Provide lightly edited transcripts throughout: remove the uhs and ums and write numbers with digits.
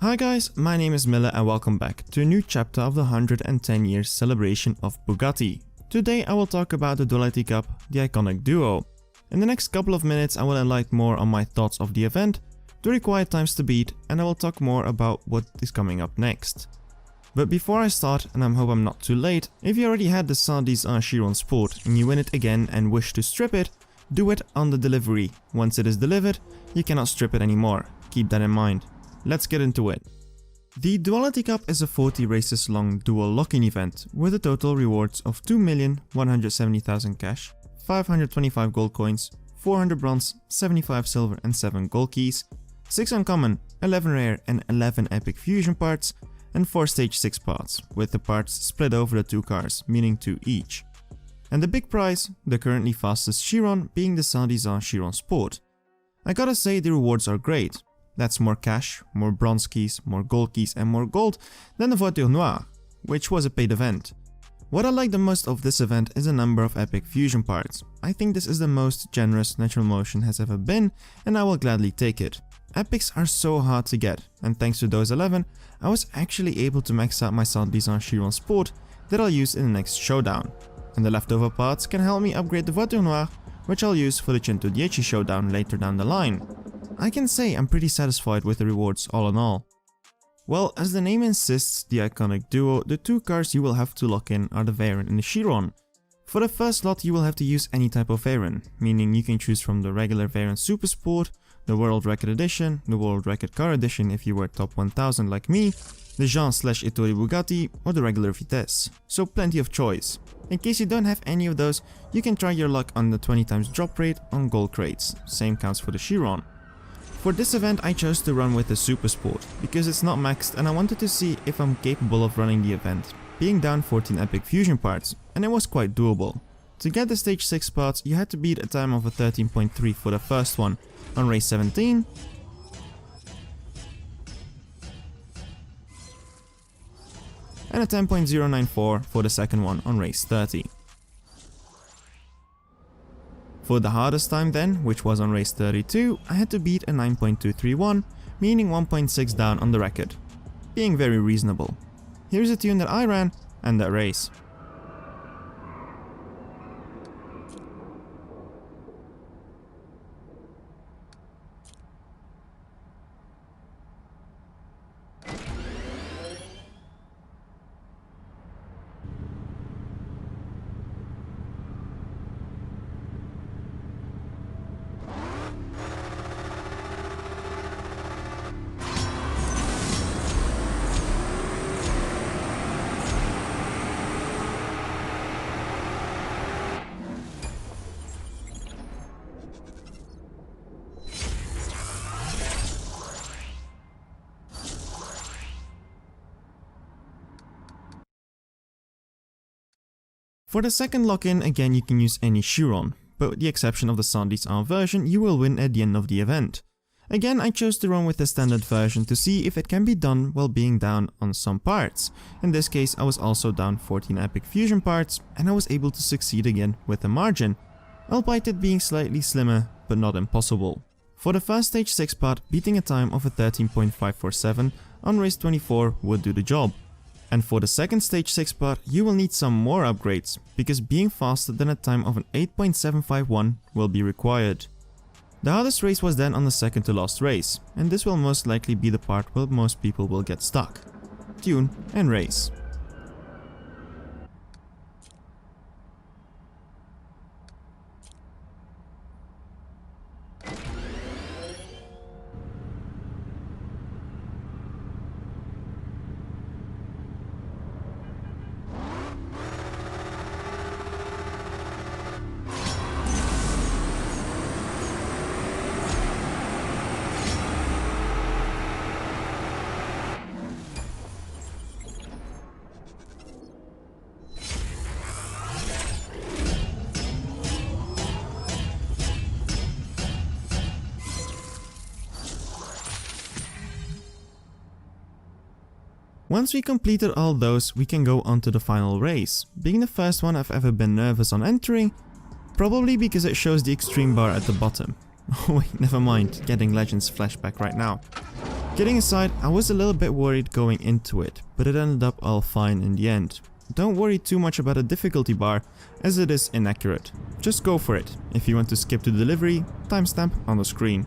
Hi guys, my name is Miller and welcome back to a new chapter of the 110 years celebration of Bugatti. Today I will talk about the Duality Cup, the iconic duo. In the next couple of minutes I will enlighten more on my thoughts of the event, the required times to beat, and I will talk more about what is coming up next. But before I start, and I hope I'm not too late, if you already had the CSR Chiron Sport and you win it again and wish to strip it, do it on the delivery. Once it is delivered, you cannot strip it anymore. Keep that in mind. Let's get into it. The Duality Cup is a 40 races long dual lock-in event with a total rewards of 2,170,000 cash, 525 gold coins, 400 bronze, 75 silver and 7 gold keys, 6 uncommon, 11 rare and 11 epic fusion parts, and 4 stage 6 parts, with the parts split over the 2 cars, meaning 2 each. And the big prize, the currently fastest Chiron, being the CSR Chiron Sport. I gotta say the rewards are great. That's more cash, more bronze keys, more gold keys and more gold than the Voiture Noire, which was a paid event. What I like the most of this event is the number of epic fusion parts. I think this is the most generous Natural Motion has ever been, and I will gladly take it. Epics are so hard to get, and thanks to those 11, I was actually able to max out my CSR Chiron Sport that I'll use in the next showdown. And the leftover parts can help me upgrade the Voiture Noire, which I'll use for the 110 showdown later down the line. I can say I'm pretty satisfied with the rewards all in all. Well, as the name insists, the iconic duo, the 2 cars you will have to lock in are the Veyron and the Chiron. For the first lot you will have to use any type of Veyron, meaning you can choose from the regular Veyron Super Sport, the World Record Edition, the World Record Car Edition if you were top 1000 like me, the Jean/Ettore Bugatti or the regular Vitesse, so plenty of choice. In case you don't have any of those, you can try your luck on the 20 times drop rate on gold crates, same counts for the Chiron. For this event I chose to run with the Super Sport, because it's not maxed and I wanted to see if I'm capable of running the event, being down 14 epic fusion parts, and it was quite doable. To get the stage 6 parts you had to beat a time of a 13.3 for the first one on race 17, and a 10.094 for the second one on race 30. For the hardest time then, which was on race 32, I had to beat a 9.231, meaning 1.6 down on the record, being very reasonable. Here's a tune that I ran and that race. For the second lock-in, again you can use any Chiron, but with the exception of the CSR version, you will win at the end of the event. Again, I chose to run with the standard version to see if it can be done while being down on some parts. In this case, I was also down 14 epic fusion parts, and I was able to succeed again with a margin, albeit it being slightly slimmer, but not impossible. For the first stage 6 part, beating a time of a 13.547 on race 24 would do the job. And for the second stage 6 part, you will need some more upgrades, because being faster than a time of an 8.751 will be required. The hardest race was then on the second to last race, and this will most likely be the part where most people will get stuck. Tune and race. Once we completed all those, we can go on to the final race, being the first one I've ever been nervous on entering, probably because it shows the extreme bar at the bottom. Oh wait, never mind, getting Legends flashback right now. Kidding aside, I was a little bit worried going into it, but it ended up all fine in the end. Don't worry too much about a difficulty bar, as it is inaccurate. Just go for it. If you want to skip to delivery, timestamp on the screen.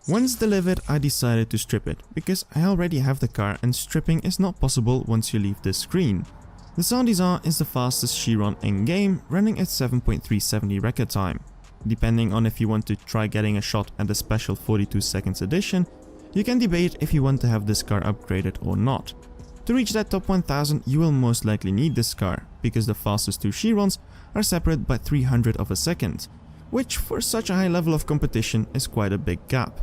Once delivered, I decided to strip it, because I already have the car and stripping is not possible once you leave this screen. The Sandizan is the fastest Chiron in game, running at 7.370 record time. Depending on if you want to try getting a shot at the special 42 seconds edition, you can debate if you want to have this car upgraded or not. To reach that top 1000 you will most likely need this car, because the fastest two Chirons are separate by 300 of a second, which for such a high level of competition is quite a big gap.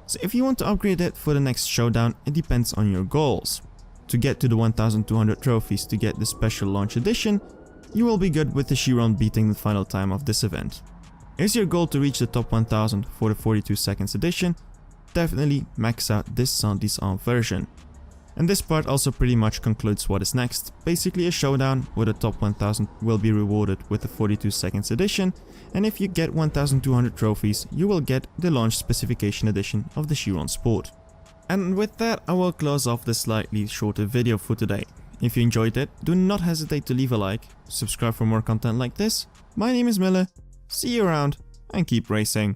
So if you want to upgrade it for the next showdown, it depends on your goals. To get to the 1200 trophies to get the special launch edition, you will be good with the Chiron beating the final time of this event. Is your goal to reach the top 1000 for the 42 seconds edition? Definitely max out this Sandizan version. And this part also pretty much concludes what is next. Basically a showdown where the top 1000 will be rewarded with the 42 seconds edition, and if you get 1200 trophies you will get the launch specification edition of the Chiron Sport. And with that I will close off this slightly shorter video for today. If you enjoyed it, do not hesitate to leave a like, subscribe for more content like this. My name is Mille, see you around and keep racing.